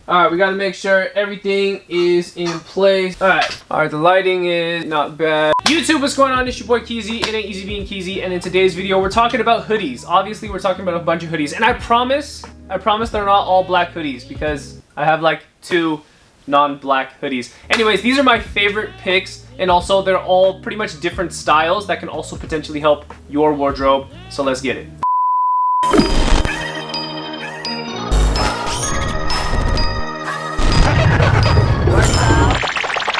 Alright, we gotta make sure everything is in place. Alright, the lighting is not bad. YouTube, what's going on? It's your boy Keezy. It ain't easy being Keezy, and in today's video, we're talking about hoodies. Obviously, we're talking about a bunch of hoodies, and I promise they're not all black hoodies because I have like 2 non-black hoodies. Anyways, these are my favorite picks, and also they're all pretty much different styles that can also potentially help your wardrobe. So let's get it.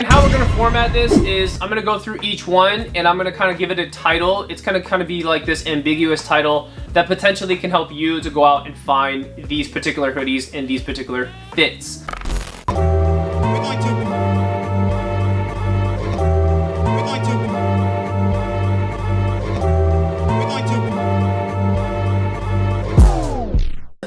How we're gonna format this is I'm gonna go through each one and I'm gonna kind of give it a title. It's gonna kind of be like this ambiguous title that potentially can help you to go out and find these particular hoodies and these particular fits.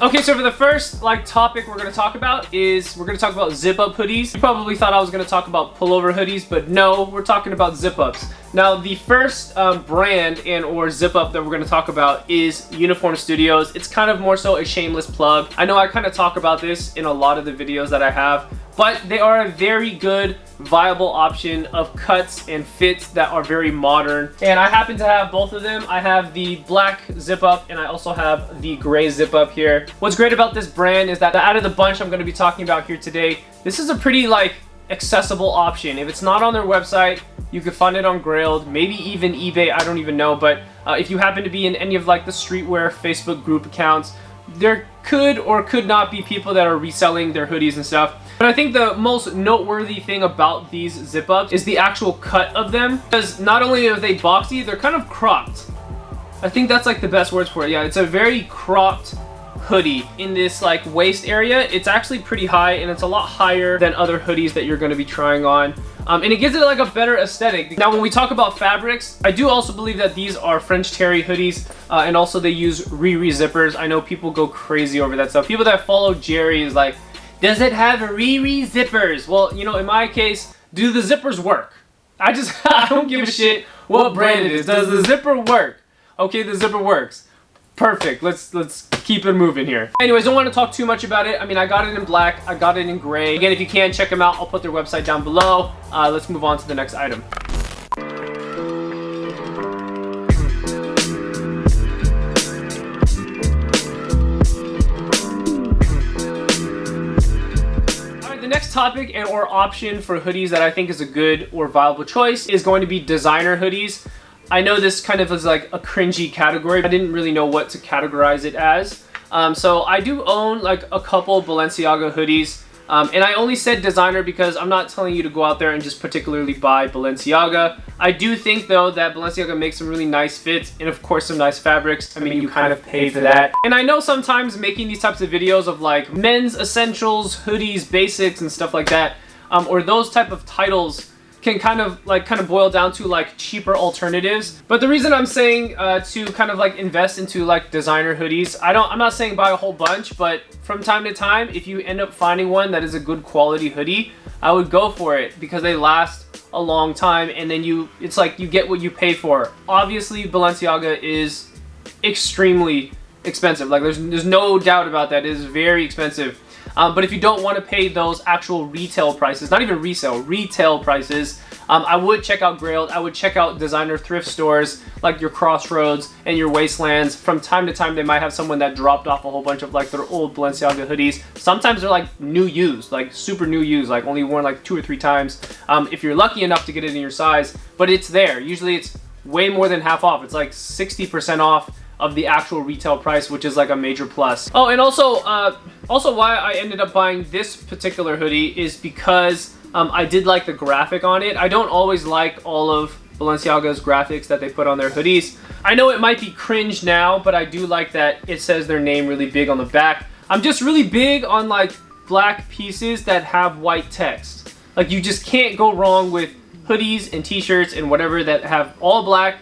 Okay, so for the first topic we're going to talk about is we're going to talk about zip-up hoodies. You probably thought I was going to talk about pullover hoodies, but no, we're talking about zip-ups. Now, the first brand or zip-up that we're going to talk about is Uniform Studios. It's kind of more so a shameless plug. I know I kind of talk about this in a lot of the videos that I have, but they are a very good, viable option of cuts and fits that are very modern. And I happen to have both of them. I have the black zip-up and I also have the gray zip-up here. What's great about this brand is that out of the bunch I'm going to be talking about here today, this is a pretty accessible option. If it's not on their website, you can find it on Grailed, maybe even eBay, I don't even know. But if you happen to be in any of the Streetwear Facebook group accounts, there could or could not be people that are reselling their hoodies and stuff. But I think the most noteworthy thing about these zip-ups is the actual cut of them. Because not only are they boxy, they're kind of cropped. I think that's the best words for it. Yeah, it's a very cropped hoodie. In this waist area, it's actually pretty high, and it's a lot higher than other hoodies that you're going to be trying on. And it gives it a better aesthetic. Now, when we talk about fabrics, I do also believe that these are French terry hoodies, and also they use Riri zippers. I know people go crazy over that stuff. People that follow Jerry is like, does it have Riri zippers? Well, you know, in my case, do the zippers work? I don't give a shit what brand it is. Does the zipper work? Okay, the zipper works. Perfect. Let's keep it moving here. Anyways, don't want to talk too much about it. I mean, I got it in black. I got it in gray. Again, if you can, check them out. I'll put their website down below. Let's move on to the next item. The next topic or option for hoodies that I think is a good or viable choice is going to be designer hoodies. I know this kind of is a cringy category. I didn't really know what to categorize it as. So I do own a couple Balenciaga hoodies. And I only said designer because I'm not telling you to go out there and just particularly buy Balenciaga. I do think though that Balenciaga makes some really nice fits and of course some nice fabrics. I mean, you kind of pay for that. And I know sometimes making these types of videos of men's essentials, hoodies, basics and stuff like that, or those type of titles can kind of boil down to cheaper alternatives. But the reason I'm saying to kind of invest into designer hoodies, I'm not saying buy a whole bunch, but from time to time, if you end up finding one that is a good quality hoodie, I would go for it because they last a long time, and then it's you get what you pay for. Obviously, Balenciaga is extremely expensive. There's no doubt about that. It is very expensive. But if you don't want to pay those actual retail prices, not even resale, retail prices, I would check out Grailed. I would check out designer thrift stores like your Crossroads and your Wastelands. From time to time, they might have someone that dropped off a whole bunch of their old Balenciaga hoodies. Sometimes they're new used, super new used, only worn 2 or 3 times. If you're lucky enough to get it in your size, but it's there. Usually it's way more than half off. It's 60% off of the actual retail price, which is a major plus. Oh, and also why I ended up buying this particular hoodie is because I did like the graphic on it. I don't always like all of Balenciaga's graphics that they put on their hoodies. I know it might be cringe now, but I do like that it says their name really big on the back. I'm just really big on black pieces that have white text. You just can't go wrong with hoodies and t-shirts and whatever that have all black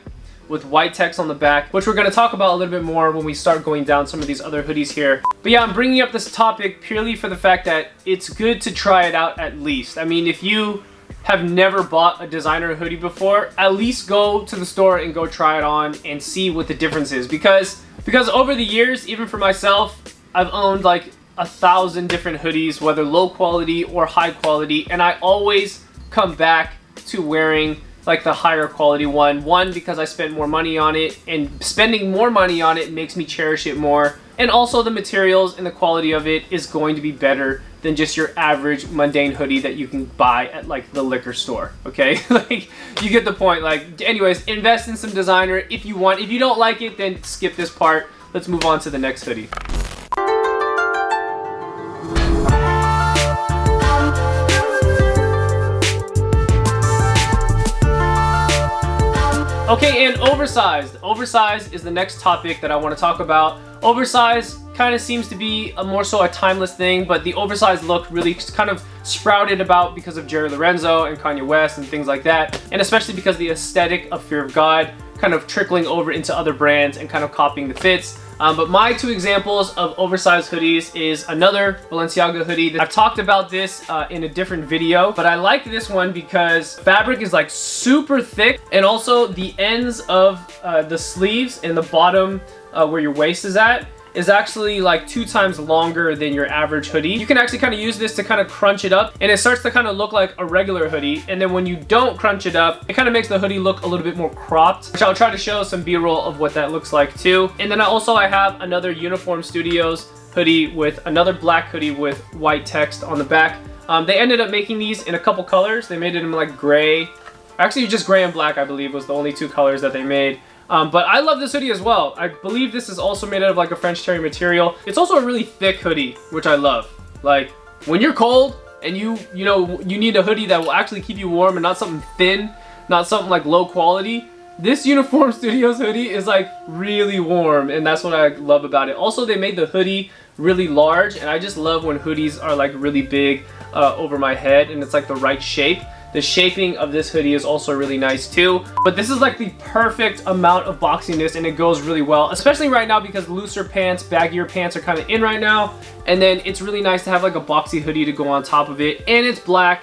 with white text on the back, which we're going to talk about a little bit more when we start going down some of these other hoodies here. But yeah, I'm bringing up this topic purely for the fact that it's good to try it out at least. I mean, if you have never bought a designer hoodie before, at least go to the store and go try it on and see what the difference is. Because over the years, even for myself, I've owned 1,000 different hoodies, whether low quality or high quality, and I always come back to wearing like the higher quality one because I spent more money on it, and spending more money on it makes me cherish it more, and also the materials and the quality of it is going to be better than just your average mundane hoodie that you can buy at like the liquor store. Okay, like you get the point. Like, anyways, invest in some designer if you want. If you don't like it, then skip this part. Let's move on to the next hoodie. Okay, and oversized. Oversized is the next topic that I want to talk about. Oversized kind of seems to be more so a timeless thing, but the oversized look really kind of sprouted about because of Jerry Lorenzo and Kanye West and things like that, and especially because the aesthetic of Fear of God kind of trickling over into other brands and kind of copying the fits. But my two examples of oversized hoodies is another Balenciaga hoodie. I've talked about this in a different video, but I like this one because fabric is like super thick, and also the ends of the sleeves and the bottom where your waist is at is actually like 2 times longer than your average hoodie. You can actually kind of use this to kind of crunch it up, and it starts to kind of look like a regular hoodie, and then when you don't crunch it up, it kind of makes the hoodie look a little bit more cropped, which I'll try to show some b-roll of what that looks like too. And then I have another Uniform Studios hoodie with another black hoodie with white text on the back. They ended up making these in a couple colors. They made it in like gray, actually just gray and black I believe was the only 2 colors that they made. But I love this hoodie as well. I believe this is also made out of like a French terry material. It's also a really thick hoodie, which I love. Like, when you're cold and you need a hoodie that will actually keep you warm and not something thin, not something like low quality, this Uniform Studios hoodie is like really warm, and that's what I love about it. Also, they made the hoodie really large, and I just love when hoodies are like really big over my head and it's like the right shape. The shaping of this hoodie is also really nice too. But this is like the perfect amount of boxiness, and it goes really well, especially right now because looser pants, baggier pants are kind of in right now. And then it's really nice to have like a boxy hoodie to go on top of it. And it's black,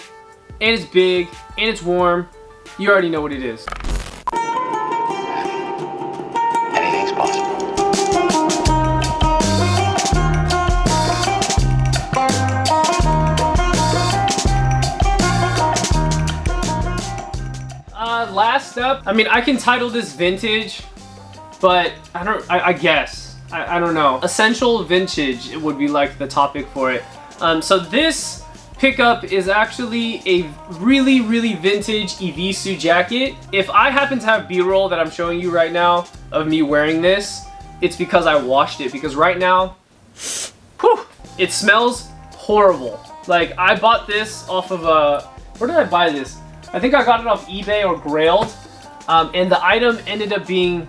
and it's big, and it's warm. You already know what it is. Anything's possible. Last up, I mean, I can title this vintage, but I guess I don't know. Essential vintage, it would be like the topic for it. So this pickup is actually a really vintage Evisu jacket. If I happen to have b-roll that I'm showing you right now of me wearing this, it's because I washed it, because right now, whew, it smells horrible. Like, I bought this off of where did I buy this? I think I got it off eBay or Grailed, and the item ended up being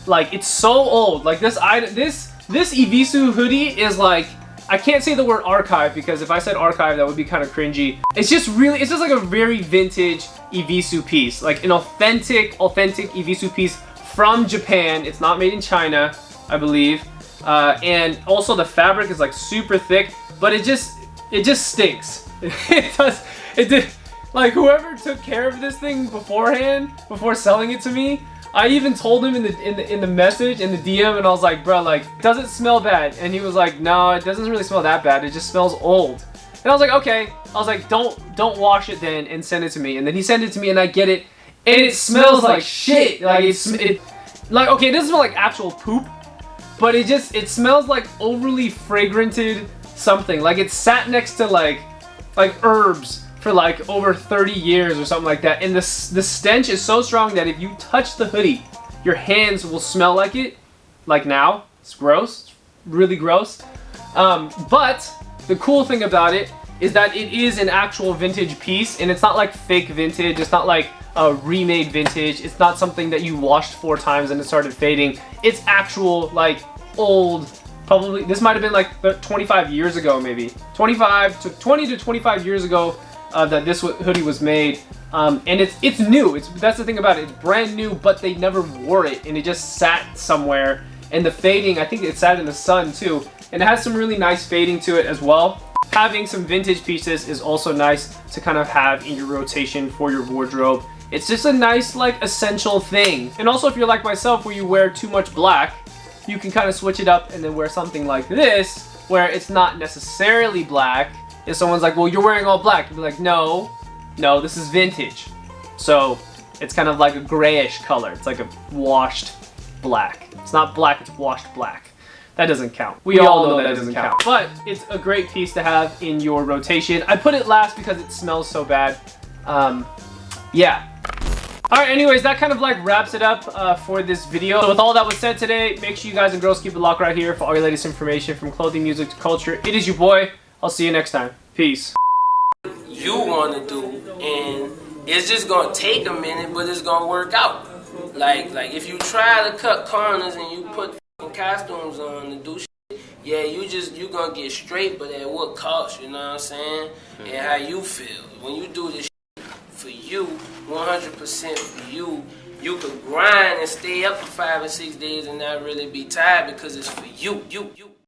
like, it's so old. Like, this Evisu hoodie is like, I can't say the word archive because if I said archive that would be kind of cringy. It's just like a very vintage Evisu piece, like an authentic Evisu piece from Japan. It's not made in China, I believe, and also the fabric is like super thick, but it just stinks. It did. Like, whoever took care of this thing beforehand, before selling it to me, I even told him in the message, in the DM, and I was like, bro, like, does it smell bad? And he was like, no, it doesn't really smell that bad. It just smells old. And I was like, okay. I was like, don't wash it then and send it to me. And then he sent it to me, and I get it, and it smells like shit. Like, like, okay, it doesn't smell like actual poop, but it smells like overly fragranted something. Like, it sat next to like herbs for like over 30 years or something like that, and the stench is so strong that if you touch the hoodie, your hands will smell like it. Like now, it's gross, it's really gross. But the cool thing about it is that it is an actual vintage piece, and it's not like fake vintage. It's not like a remade vintage. It's not something that you washed 4 times and it started fading. It's actual, like, old. Probably this might have been like 25 years ago, maybe 20 to 25 years ago. That this hoodie was made, and it's new. That's the thing about it. It's brand new, but they never wore it, and it just sat somewhere. And the fading, I think it sat in the sun too, and it has some really nice fading to it as well. Having some vintage pieces is also nice to kind of have in your rotation for your wardrobe. It's just a nice, like, essential thing. And also, if you're like myself, where you wear too much black, you can kind of switch it up and then wear something like this, where it's not necessarily black. If someone's like, well, you're wearing all black, you'd be like, no, this is vintage. So it's kind of like a grayish color. It's like a washed black. It's not black, it's washed black. That doesn't count. We all know that doesn't count. But it's a great piece to have in your rotation. I put it last because it smells so bad. Yeah. Alright, anyways, that kind of like wraps it up for this video. So with all that was said today, make sure you guys and girls keep it locked right here for all your latest information from clothing, music to culture. It is your boy. I'll see you next time. Peace. You want to do, and it's just gonna take a minute, but it's gonna work out. Like if you try to cut corners and you put costumes on to do shit, yeah, you gonna get straight, but at what cost? You know what I'm saying? And how you feel when you do this shit for you, 100% for you. You could grind and stay up for 5 or 6 days and not really be tired because it's for you.